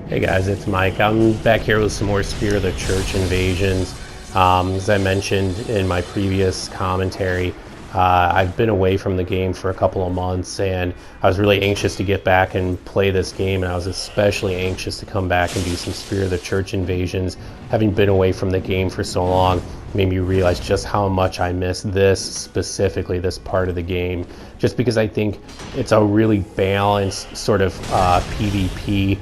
Hey guys, it's Mike. I'm back here with some more Spear of the Church invasions. As I mentioned in my previous commentary, I've been away from the game for a couple of months, and I was really anxious to get back and play this game, and I was especially anxious to come back and do some Spear of the Church invasions. Having been away from the game for so long made me realize just how much I miss this, specifically this part of the game, just because I think it's a really balanced sort of PvP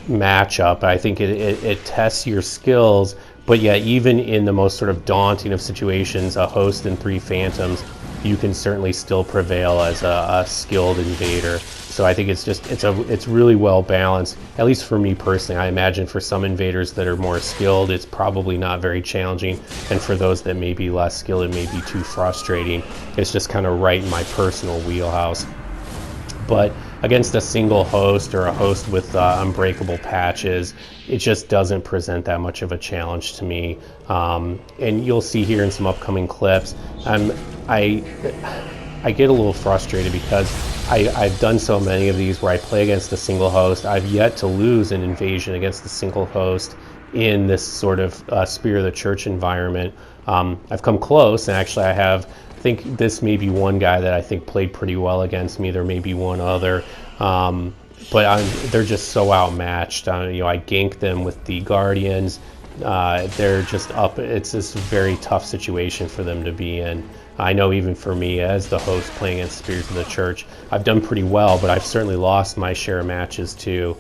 matchup. I think it tests your skills, but yet even in the most sort of daunting of situations, a host and 3 phantoms, you can certainly still prevail as a skilled invader. So I think it's really well balanced, at least for me personally. I imagine for some invaders that are more skilled, it's probably not very challenging, and for those that may be less skilled, it may be too frustrating. It's just kind of right in my personal wheelhouse. But against a single host or a host with unbreakable patches, it just doesn't present that much of a challenge to me. And you'll see here in some upcoming clips, I get a little frustrated because I've done so many of these where I play against a single host. I've yet to lose an invasion against a single host in this sort of Spear of the Church environment. I've come close, and actually I think this may be one guy that I think played pretty well against me. There may be one other, but they're just so outmatched. I ganked them with the Guardians. They're just up. It's this very tough situation for them to be in. I know even for me as the host playing against Spears of the Church, I've done pretty well, but I've certainly lost my share of matches too.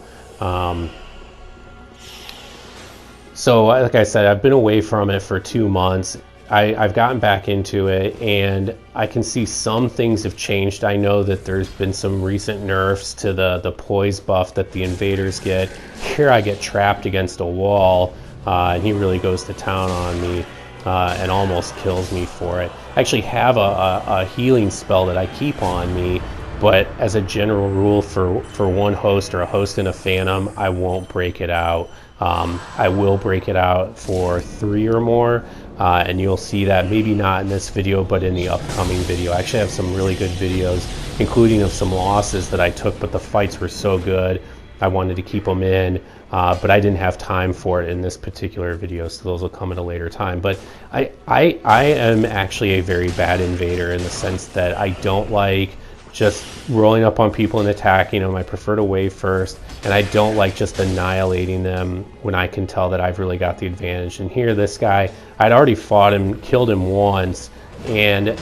So like I said, I've been away from it for 2 months. I've gotten back into it, and I can see some things have changed. I know that there's been some recent nerfs to the poise buff that the invaders get. Here I get trapped against a wall, and he really goes to town on me and almost kills me for it. I actually have a healing spell that I keep on me, but as a general rule for one host or a host and a phantom, I won't break it out. I will break it out for 3 or more. And you'll see that maybe not in this video, but in the upcoming video. I actually have some really good videos, including of some losses that I took, but the fights were so good, I wanted to keep them in, but I didn't have time for it in this particular video, so those will come at a later time. But I am actually a very bad invader in the sense that I don't like just rolling up on people and attacking them. I prefer to wave first, and I don't like just annihilating them when I can tell that I've really got the advantage. And here, this guy, I'd already fought him, killed him once, and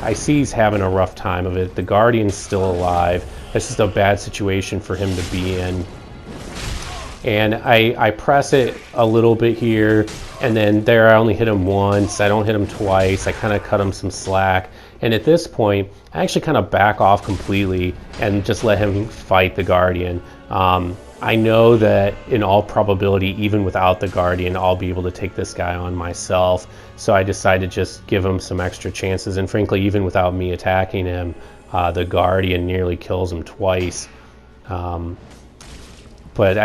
I see he's having a rough time of it. The Guardian's still alive. It's just a bad situation for him to be in. And I press it a little bit here, and then there I only hit him once. I don't hit him twice. I kind of cut him some slack. And at this point, I actually kind of back off completely and just let him fight the Guardian. I know that in all probability, even without the Guardian, I'll be able to take this guy on myself. So I decided to just give him some extra chances. And frankly, even without me attacking him, the Guardian nearly kills him twice. But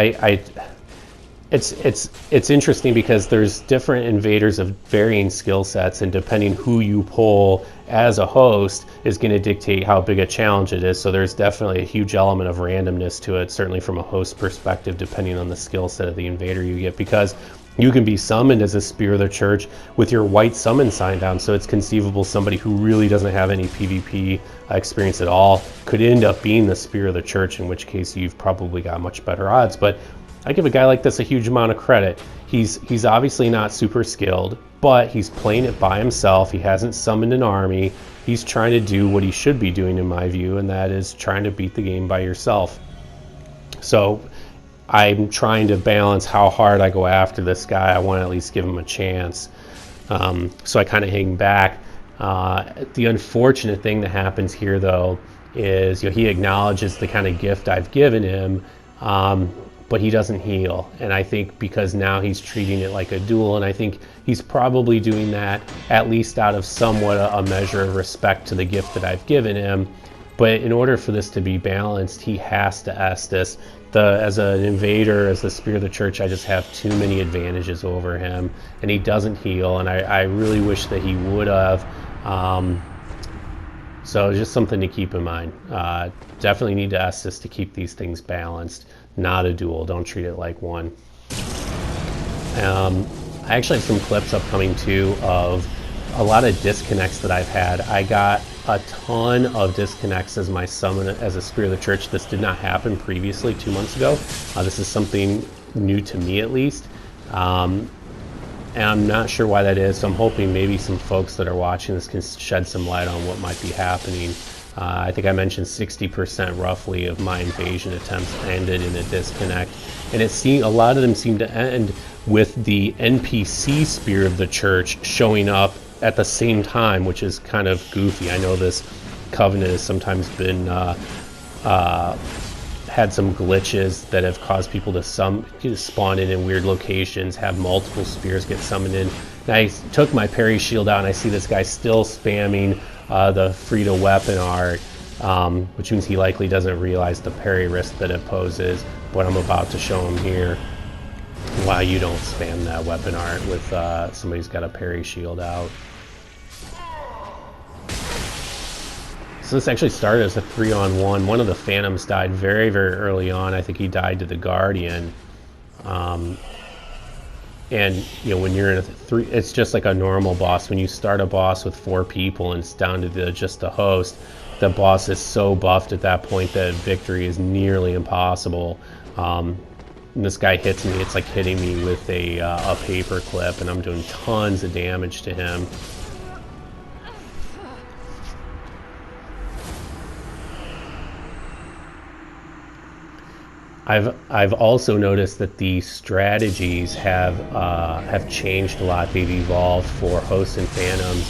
it's interesting because there's different invaders of varying skill sets, and depending who you pull as a host is going to dictate how big a challenge it is. So there's definitely a huge element of randomness to it, certainly from a host perspective, depending on the skill set of the invader you get, because you can be summoned as a Spear of the Church with your white summon sign down. So it's conceivable somebody who really doesn't have any PvP experience at all could end up being the Spear of the Church, in which case you've probably got much better odds. But I give a guy like this a huge amount of credit. He's obviously not super skilled, but he's playing it by himself. He hasn't summoned an army. He's trying to do what he should be doing, in my view, and that is trying to beat the game by yourself. So I'm trying to balance how hard I go after this guy. I want to at least give him a chance. So I kind of hang back. The unfortunate thing that happens here, though, is he acknowledges the kind of gift I've given him, but he doesn't heal. And I think because now he's treating it like a duel, and I think he's probably doing that at least out of somewhat a measure of respect to the gift that I've given him. But in order for this to be balanced, he has to Estus. As an invader, as the Spear of the Church, I just have too many advantages over him, and he doesn't heal, and I really wish that he would have. So just something to keep in mind. Definitely need to Estus to keep these things balanced. Not a duel. Don't treat it like one. I actually have some clips upcoming too of a lot of disconnects that I've had. I got a ton of disconnects as my summon as a Spear of the Church. This did not happen previously 2 months ago. This is something new to me at least. And I'm not sure why that is, so I'm hoping maybe some folks that are watching this can shed some light on what might be happening. I think I mentioned 60% roughly of my invasion attempts ended in a disconnect, and a lot of them seem to end with the NPC Spear of the Church showing up at the same time, which is kind of goofy. I know this Covenant has sometimes been had some glitches that have caused people to spawn in weird locations, have multiple spears get summoned in. And I took my parry shield out and I see this guy still spamming the free to weapon art, which means he likely doesn't realize the parry risk that it poses. What I'm about to show him here, why you don't spam that weapon art with somebody who's got a parry shield out. So this actually started as a 3-on-1. One of the Phantoms died very, very early on. I think he died to the Guardian. And when you're in a it's just like a normal boss. When you start a boss with 4 people and it's down to just the host, the boss is so buffed at that point that victory is nearly impossible. And this guy hits me. It's like hitting me with a paper clip, and I'm doing tons of damage to him. I've also noticed that the strategies have changed a lot. They've evolved for hosts and phantoms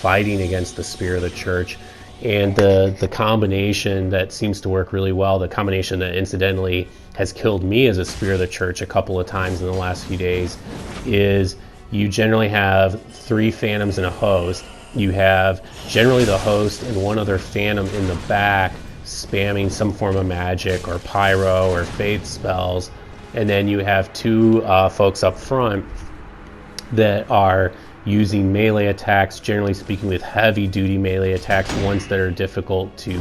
fighting against the Spear of the Church, and the combination that seems to work really well, the combination that incidentally has killed me as a Spear of the Church a couple of times in the last few days, is you generally have 3 phantoms and a host. You have generally the host and one other phantom in the back spamming some form of magic or pyro or faith spells, and then you have 2 folks up front that are using melee attacks, generally speaking with heavy duty melee attacks, ones that are difficult to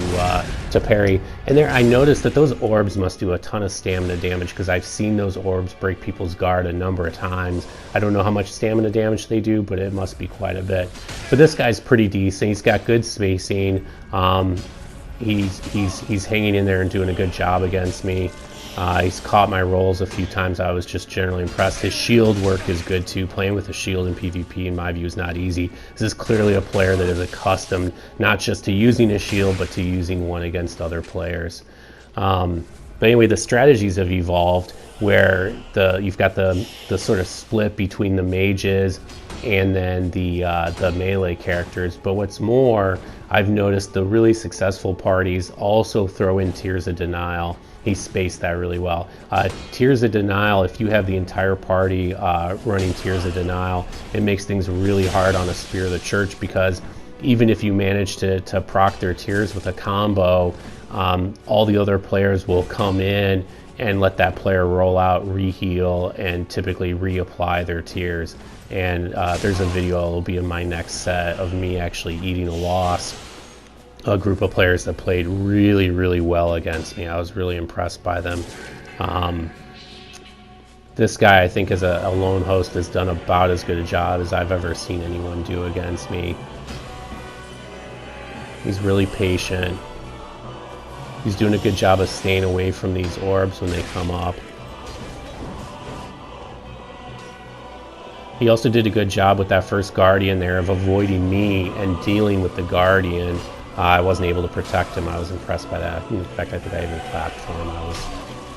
parry. And there I noticed that those orbs must do a ton of stamina damage, because I've seen those orbs break people's guard a number of times. I don't know how much stamina damage they do, but it must be quite a bit. But this guy's pretty decent. He's got good spacing. He's hanging in there and doing a good job against me. He's caught my rolls a few times. I was just generally impressed. His shield work is good too. Playing with a shield in PvP, in my view, is not easy. This is clearly a player that is accustomed not just to using a shield, but to using one against other players. But anyway, the strategies have evolved where you've got the sort of split between the mages and then the melee characters. But what's more, I've noticed the really successful parties also throw in Tears of Denial. He spaced that really well. Tears of Denial, if you have the entire party running Tears of Denial, it makes things really hard on a Spear of the Church, because even if you manage to proc their Tears with a combo, all the other players will come in and let that player roll out, reheal, and typically reapply their Tears. And there's a video that will be in my next set of me actually eating a loss. A group of players that played really, really well against me. I was really impressed by them. This guy, I think, as a lone host, has done about as good a job as I've ever seen anyone do against me. He's really patient. He's doing a good job of staying away from these orbs when they come up. He also did a good job with that first Guardian there of avoiding me and dealing with the Guardian. I wasn't able to protect him. I was impressed by that. In fact, I think I even clapped for him.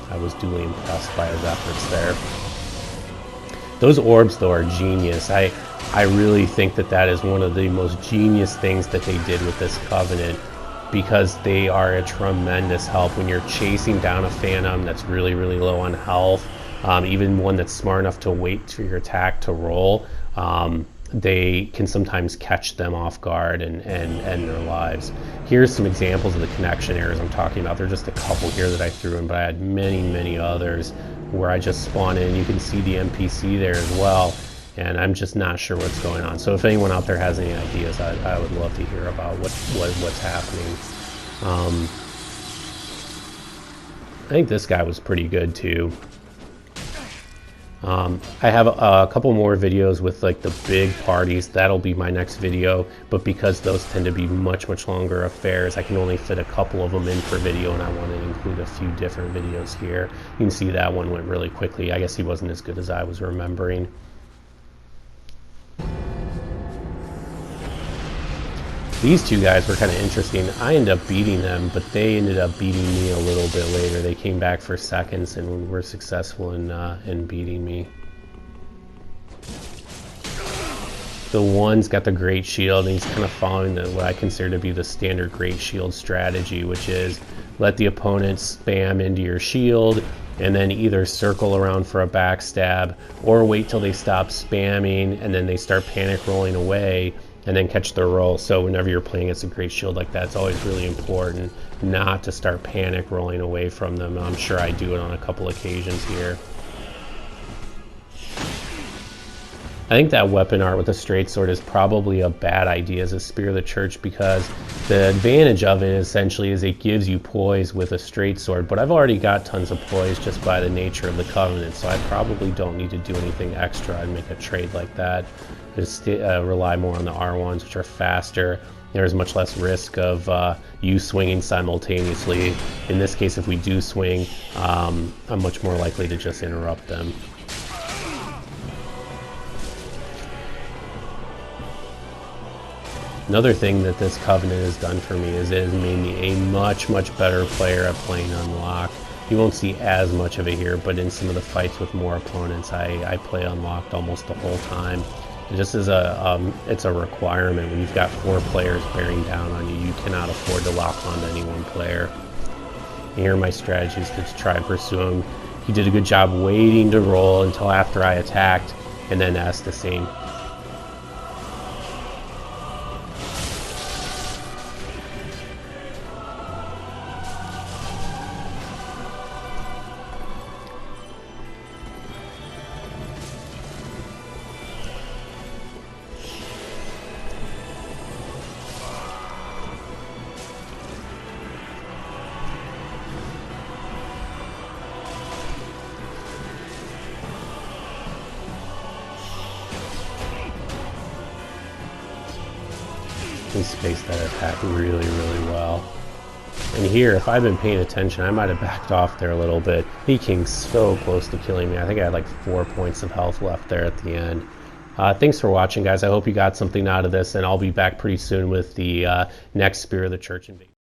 I was duly impressed by his efforts there. Those orbs, though, are genius. I really think that is one of the most genius things that they did with this Covenant, because they are a tremendous help when you're chasing down a Phantom that's really, really low on health. Even one that's smart enough to wait for your attack to roll. They can sometimes catch them off guard and end their lives. Here's some examples of the connection errors I'm talking about. There are just a couple here that I threw in, but I had many, many others where I just spawn in. You can see the NPC there as well. and I'm just not sure what's going on. So if anyone out there has any ideas, I would love to hear about what's happening. I think this guy was pretty good too. I have a couple more videos with like the big parties. That'll be my next video, but because those tend to be much longer affairs, I can only fit a couple of them in per video, and I want to include a few different videos here. You can see that one went really quickly. I guess he wasn't as good as I was remembering. These two guys were kind of interesting. I ended up beating them, but they ended up beating me a little bit later. They came back for seconds and were successful in beating me. The one's got the Great Shield, and he's kind of following what I consider to be the standard Great Shield strategy, which is let the opponent spam into your shield, and then either circle around for a backstab, or wait till they stop spamming, and then they start panic rolling away, and then catch their roll. So whenever you're playing against a Great Shield like that, it's always really important not to start panic rolling away from them. I'm sure I do it on a couple occasions here. I think that weapon art with a straight sword is probably a bad idea as a Spear of the Church, because the advantage of it essentially is it gives you poise with a straight sword, but I've already got tons of poise just by the nature of the Covenant, so I probably don't need to do anything extra. I'd make a trade like that. Just rely more on the R1s, which are faster. There's much less risk of you swinging simultaneously. In this case, if we do swing, I'm much more likely to just interrupt them. Another thing that this Covenant has done for me is it has made me a much better player at playing Unlocked. You won't see as much of it here, but in some of the fights with more opponents, I play Unlocked almost the whole time. Just as it's a requirement. When you've got 4 players bearing down on you, you cannot afford to lock onto any one player. And here are my strategies to try and pursue him. He did a good job waiting to roll until after I attacked, and then asked the same. He spaced that attack really well. And here, if I'd been paying attention, I might have backed off there a little bit. He came so close to killing me. I think I had like 4 points of health left there at the end. Thanks for watching, guys. I hope you got something out of this, and I'll be back pretty soon with the next Spear of the Church invasion.